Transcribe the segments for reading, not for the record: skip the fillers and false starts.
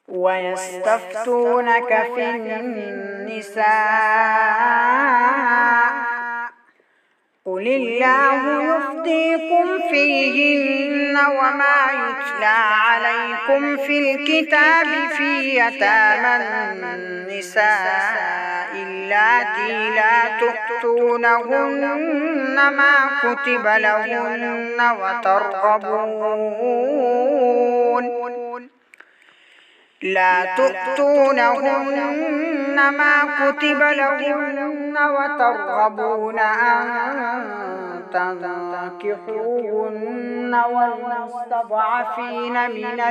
ويستفتونك في النساء قل الله يفضيكم فيهن وما يتلى عليكم في الكتاب في يتامى النساء اللاتي لا تؤتونهن ما كتب لهن وترغبون أن تنكحوهن والمستضعفين من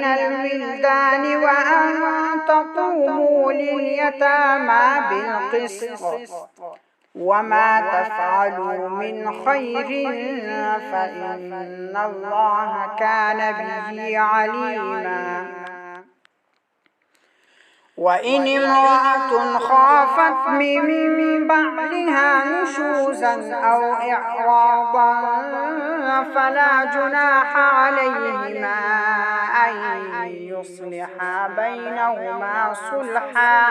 الولدان وأن تقوموا لليتامى بالقسط وما تفعلوا من خير فإن الله كان به عليما. وإن امرأة خافت من بعلها نشوزا أو إعراضا فلا جناح عليهما أن يصلحا بينهما صلحا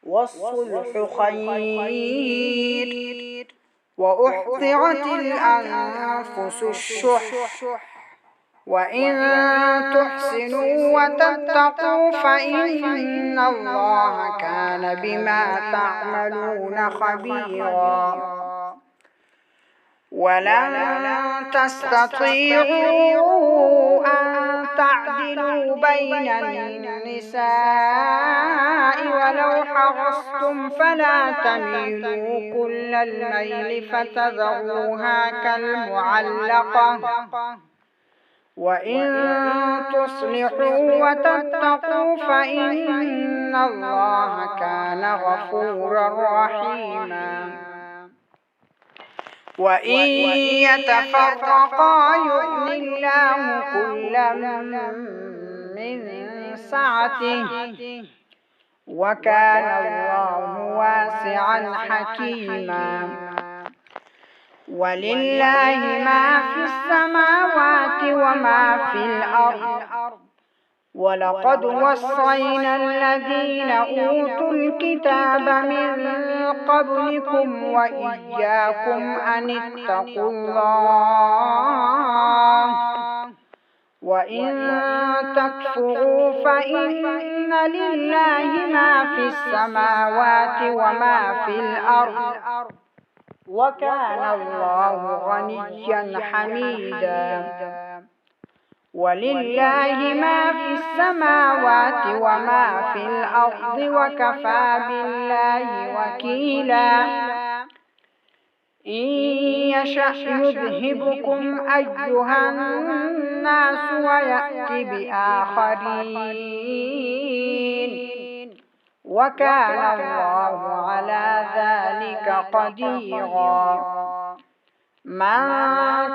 والصلح خير وأحضرت الأنفس الشح وإن تحسنوا وتتقوا فإن الله كان بما تعملون خبيرا. ولن تستطيعوا أن تعدلوا بين النساء ولو حرصتم فلا تميلوا كل الميل فتذروها كالمعلقة وإن تصلحوا وتتقوا فإن الله كان غفورا رحيما. وإن يتفرقا يغن الله كلا من سعته وكان الله واسعا حكيما. ولله ما في السماوات وما في الأرض ولقد وصينا الذين أوتوا الكتاب من قبلكم وإياكم أن اتقوا الله وإن تكفروا فإن لله ما في السماوات وما في الأرض وكان الله غنيا حميدا. ولله ما في السماوات وما في الأرض وكفى بالله وكيلا. إن يشأ يذهبكم أيها الناس ويأت بآخرين وكان الله على ذلك قديرا. من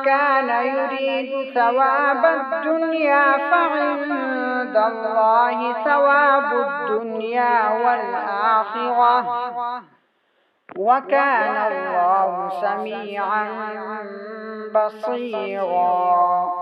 كان يريد ثواب الدنيا فعند الله ثواب الدنيا والآخرة وكان الله سميعا بصيرا.